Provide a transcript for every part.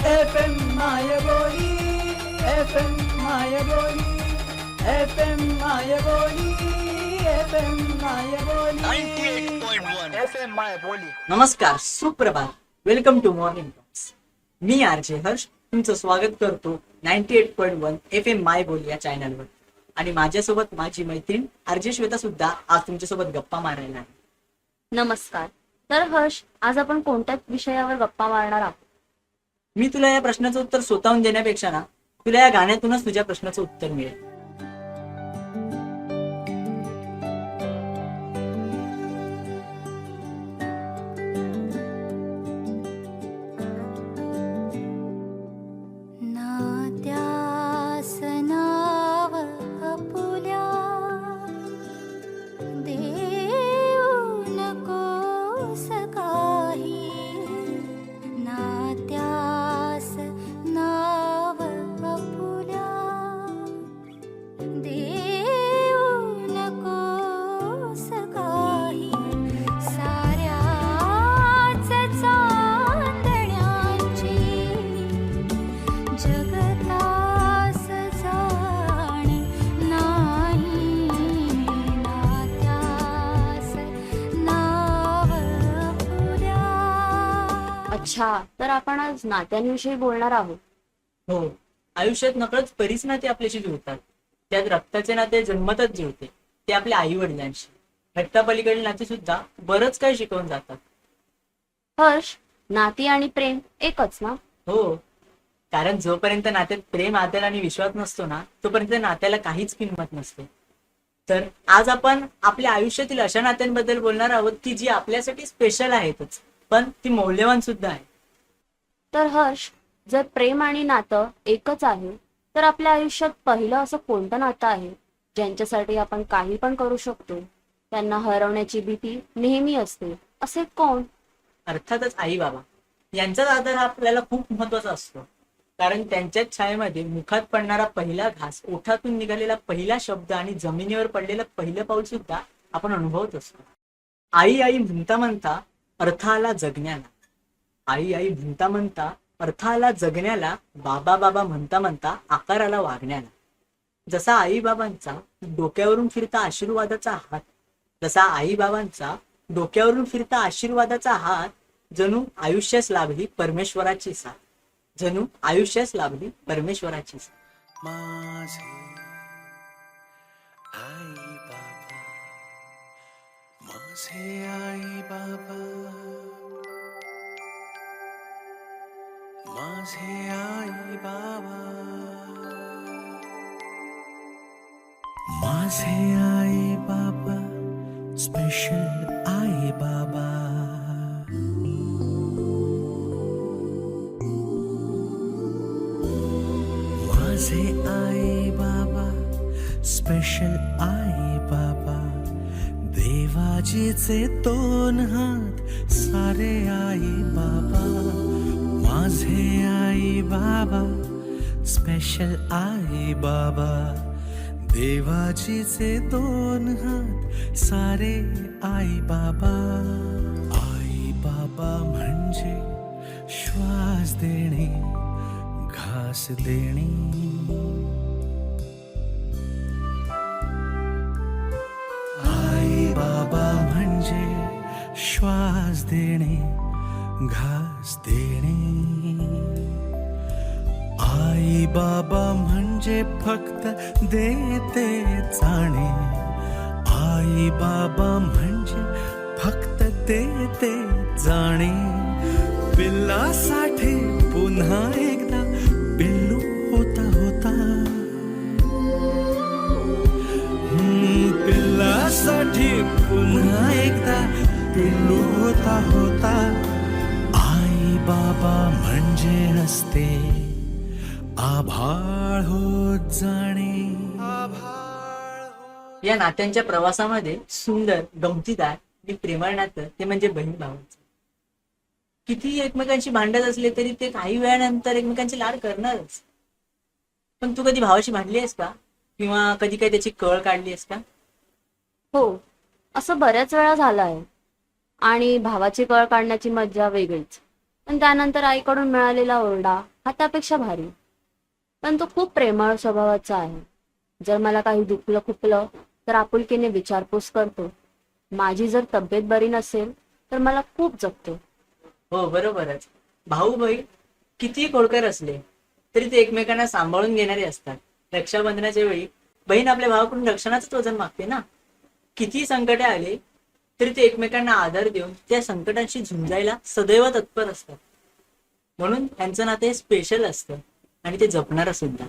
FM मायबोली, FM मायबोली, FM मायबोली, FM मायबोली 98.1 FM मायबोली. नमस्कार, सुप्रभात. Welcome to Morning Talks. मी आरजे हर्ष तुमचं स्वागत करतो 98.1 FM मायबोली या चॅनलवर. आणि माझ्यासोबत माझी मैत्रीण आरजे श्वेता सुद्धा आज तुमच्यासोबत गप्पा मारायला आहे. नमस्कार. तर हर्ष, आज आपण कोणत्या विषयावर गप्पा मारणार आहोत? मी तुला या प्रश्नाचं उत्तर स्वतःहून देण्यापेक्षा ना, तुला या गाण्यातूनच तुझ्या प्रश्नाचं उत्तर मिळेल. अच्छा, तर आपण आज नात्यांविषयी बोलणार आहोत. हो, आयुष्यात नकळत बरीच नाते आपल्याशी जुळतात. त्यात रक्ताचे नाते जन्मतच जुळते, ते आपल्या आई वडिलांशी. रक्तापलीकडील नाते सुद्धा बरंच काही शिकवून जातात. हर्ष, नाती आणि प्रेम एकच ना? हो, कारण जोपर्यंत नात्यात प्रेम, आदर आणि विश्वास नसतो ना, तोपर्यंत नात्याला काहीच किंमत नसते. तर आज आपण आपल्या आयुष्यातील अशा नात्यांबद्दल बोलणार आहोत की जी आपल्यासाठी स्पेशल आहेतच, पण ती मौल्यवान सुद्धा आहे. तर हर्ष, जर प्रेम आणि नातं एकच आहे, तर आपल्या आयुष्यात पहिलं असं कोणतं नातं आहे ज्यांच्यासाठी आपण काही पण करू शकतो, त्यांना हरवण्याची भीती नेहमी असते, असे कोण? अर्थातच आई बाबा. यांचाच आदर हा आपल्याला खूप महत्वाचा असतो, कारण त्यांच्याच छायेमध्ये मुखात पडणारा पहिला घास, ओठातून निघालेला पहिला शब्द आणि जमिनीवर पडलेलं पहिलं पाऊल सुद्धा आपण अनुभवत असतो. आई आई म्हणता म्हणता अर्थ आला जगण्याला. आई आई म्हणता म्हणता अर्थ आला जगण्याला. बाबा बाबा म्हणता म्हणता आकार आला वागण्याला. जसा आई बाबांचा डोक्यावरून फिरता आशीर्वादाचा हात, जसा आई बाबांचा डोक्यावरून फिरता आशीर्वादाचा हात, जणू आयुष्यास लाभली परमेश्वराची साथ. जणू आयुष्यास लाभली परमेश्वराची साथ. माझे आई बाबा, माझे आई बाबा, माझे आई बाबा, माझे आई बाबा, स्पेशल आई बाबा. माझे आई बाबा, स्पेशल आई बाबा, देवाजीचे दोन हात, सारे आई बाबा. माझे आई बाबा, स्पेशल आई बाबा, देवाजीचे दोन हात, सारे आई बाबा. आई बाबा म्हणजे श्वास देणे, घास देणे. आई बाबा म्हणजे श्वास देणे, घास देणे. आई बाबा म्हणजे फक्त देते जाणे. आई बाबा म्हणजे फक्त देते जाणे. पिल्लासाठी पुन्हा एकदा पिल्लू होता होता. पिल्लासाठी पुन्हा एकदा पिल्लू होता होता. आई बाबा म्हणजे असते आभाळ होत जाणे. या नात्यांच्या प्रवासामध्ये सुंदर, गमतीदार आणि प्रेमळ नातं ते म्हणजे बहीण भावांचं. किती एकमेकांशी भांडत असले तरी ते काही वेळानंतर एकमेकांचे लाड करणारच. पण तू कधी भावाशी भांडली आहेस का? किंवा कधी काही त्याची कळ काढली आहेस का? हो, असं बऱ्याच वेळा झालं आहे. आणि भावाची कळ काढण्याची मज्जा वेगळीच. पण त्यानंतर आईकडून मिळालेला ओरडा हा त्यापेक्षा भारी. पण तो खूप प्रेमळ स्वभावाचा आहे. जर मला काही दुखलं खुपलं तर आपुलकीने विचारपूस करतो. माझी जर तब्येत बरी नसेल तर मला खूप जपतो. हो बरोबरच. भाऊ बहीण किती खोडकर असले तरी ते एकमेकांना सांभाळून घेणारे असतात. रक्षाबंधनाच्या वेळी बहीण आपल्या भावाकडून रक्षणाचंच वजन मागते ना. किती संकटे आले तरी ते एकमेकांना आधार देऊन त्या संकटांशी झुंजायला सदैव तत्पर असतात. म्हणून त्यांचं नातं हे स्पेशल असतं आणि ते जपणार सुद्धा.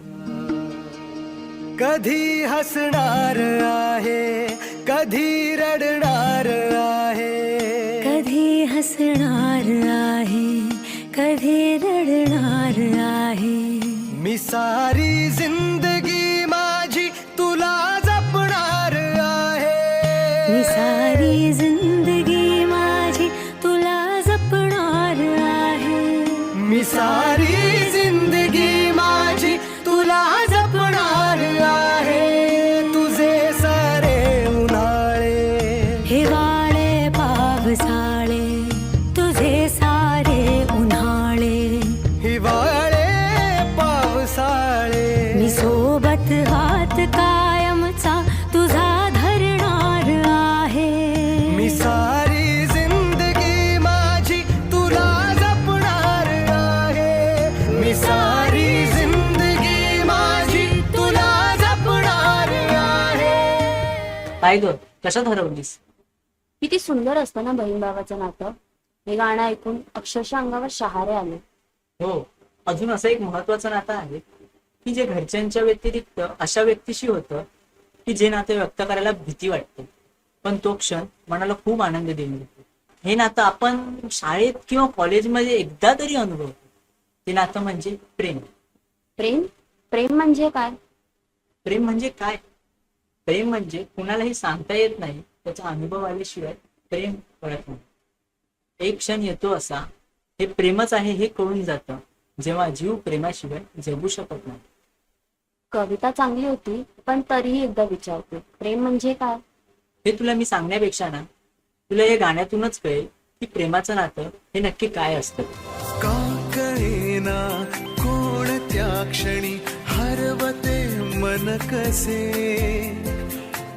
कधी हसणार आहे कधी रडणार आहे, कधी हसणार आहे कधी रडणार आहे. मी सारी जिंदगी माझी तुला जपणार आहे. मी सारी जिंदगी माझी तुला जपणार आहे. मी सारी जिंदगी माझी तुला जपणार आहे. तुझे सारे उन्हाळे हिवाळे पावसाळे तुझे सारे उन्हाळे. हिवाळे पावसाळे मी सोबत हात कायमचा तुझा धरणार आहे. मी सारी जिंदगी माझी तुला जपणार आहे. मी सारी जिंदगी माझी तुला जपणार आहे. काय ग कशात हरवलीस? किती सुंदर असतं ना बहीण भावाचं नातं. हे गाणं ऐकून अक्षरशः अंगावर शहारे आले. हो, अजून असं एक महत्वाचं नातं आहे की जे घरच्यांच्या व्यतिरिक्त अशा व्यक्तीशी होतं की जे नाते व्यक्त करायला भीती वाटते, पण तो क्षण मनाला खूप आनंद देऊन देतो. हे नातं आपण शाळेत किंवा कॉलेजमध्ये एकदा तरी अनुभवतो. ते नातं म्हणजे प्रेम. प्रेम प्रेम म्हणजे काय? प्रेम म्हणजे काय? प्रेम म्हणजे कुणालाही सांगता येत नाही, त्याचा अनुभव आल्याशिवाय प्रेम कळत नाही. एक क्षण येतो असा, हे प्रेमच आहे हे कळून जातं जेव्हा जीव प्रेमाशिवाय जगू शकत नाही. कविता चांगली होती, पण तरीही एकदा विचारते, प्रेम म्हणजे काय? हे तुला मी सांगण्यापेक्षा ना तुला या गाण्यातूनच कळेल की प्रेमाचं नातं हे नक्की काय असतं. का कळेना कोणत्या क्षणी हरवते मन कसे,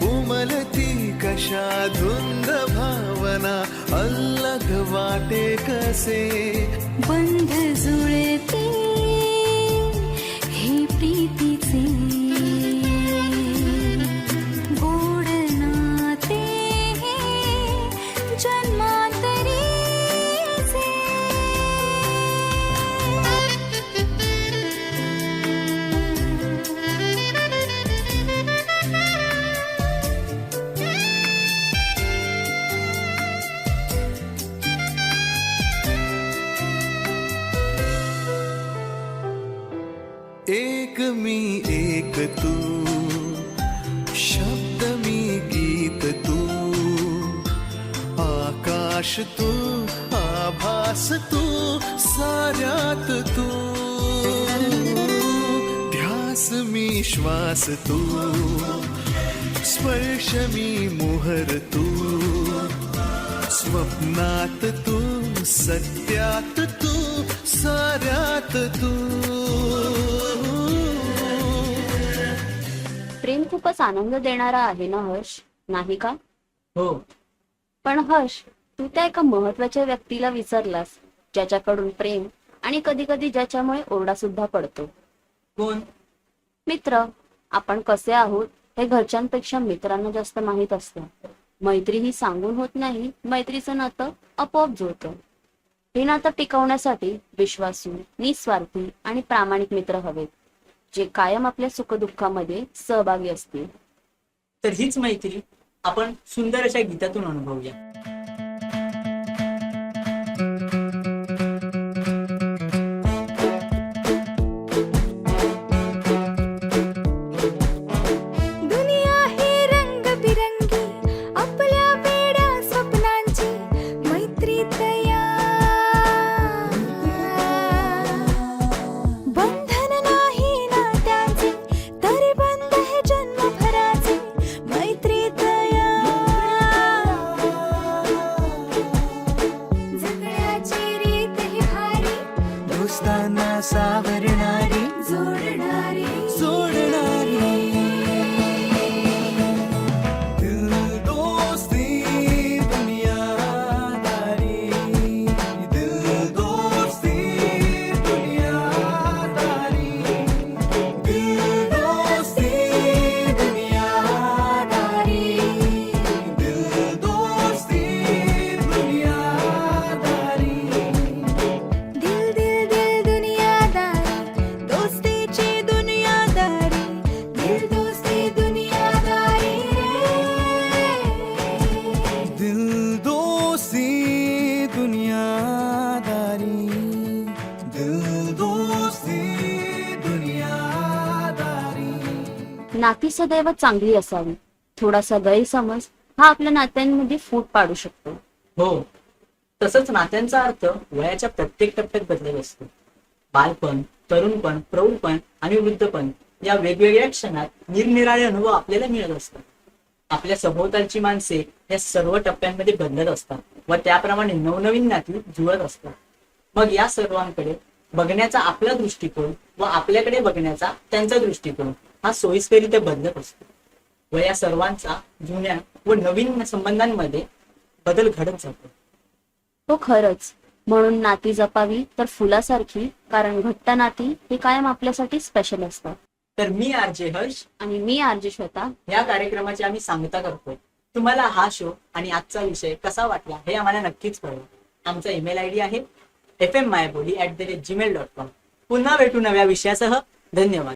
उमलती कशा धुंद भावना अलग वाटे कसे. बंध जुळते हे प्रीतीचे गोड नाते जन्मांतरीचे. एक मी एक तू, शब्द मी गीत तू, आकाश तू आभास तू, साऱ्यात तू. ध्यास मी श्वास तू, स्पर्श मी मोहर तू, स्वप्नात तू सत्यात तू, साऱ्यात तू. प्रेम खूपच आनंद देणारा आहे ना हर्ष, नाही का? हो, पण हर्ष, तू त्या एका महत्वाच्या व्यक्तीला विसरलास, ज्याच्याकडून प्रेम आणि कधी कधी ज्याच्यामुळे ओरडा सुद्धा पडतो. कोण? मित्र. आपण कसे आहोत हे घरच्यांपेक्षा मित्रांना जास्त माहित असतं. मैत्री ही सांगून होत नाही, मैत्रीचं नातं आपोआप जुळतं. हे नातं टिकवण्यासाठी विश्वासू, निस्वार्थी आणि प्रामाणिक मित्र हवेत, जे कायम आपल्या सुखदुःखामध्ये सहभागी असतील. तर हीच मैत्री आपण सुंदर अशा गीतातून अनुभवूया. दुनिया ही रंगबिरंगी आपल्या वेड्या स्वप्नांची मैत्री तया. बंधन नाही नात्याचे तरी बंध हे जन्मभराचे मैत्री तया. दोस्तांना सावरणारी जोडणारी जोडणारी दिल दोस्ती दुनियादारी दिल दोस्ती दुनियादारी दिल दोस्ती दुनियादारी दिल दोस्ती दुनियादारी दिल दिल दिल दुनियादारी दोस्तीची दुनियादारी दिल दोस्ती दुनियादारी दिल दोस्ती दुनियादारी दिल दोस्ती दुनियादारी नाती सदैव चांगली असावी. थोडासा गैरसमज हा आपल्या नात्यांमध्ये फूट पाडू शकतो. हो, तसंच नात्यांचा अर्थ वयाच्या प्रत्येक टप्प्यात बदलत असतो. बालपण, तरुणपण, प्रौढपण आणि वृद्धपण या वेगवेगळ्या क्षणात निरनिराळे अनुभव आपल्याला मिळत असतात. आपल्या सभोवतालची माणसे या सर्व टप्प्यांमध्ये बदलत असतात व त्याप्रमाणे नवनवीन नाती जुळत असतात. मग या सर्वांकडे बघण्याचा आपला दृष्टिकोन व आपल्याकडे बघण्याचा त्यांचा दृष्टिकोन हा सोयीस्करित्या बदलत असतो व या सर्वांचा जुन्या व नवीन संबंधांमध्ये बदल घडत जातो. तो खरंच. म्हणून नाती जपावी तर फुलासारखी, कारण घट्ट नाती ही कायम आपल्यासाठी स्पेशल असतात. तर मी आरजे हर्ष आणि मी आरजे श्वेता. या कार्यक्रमाची आम्ही सांगता करतोय. तुम्हाला हा शो आणि आजचा विषय कसा वाटला हे आम्हाला नक्कीच कळवा. आमचा ईमेल आयडी आहे fmmyaboli@gmail.com. पुन्हा भेटू नव्या विषयासह. धन्यवाद.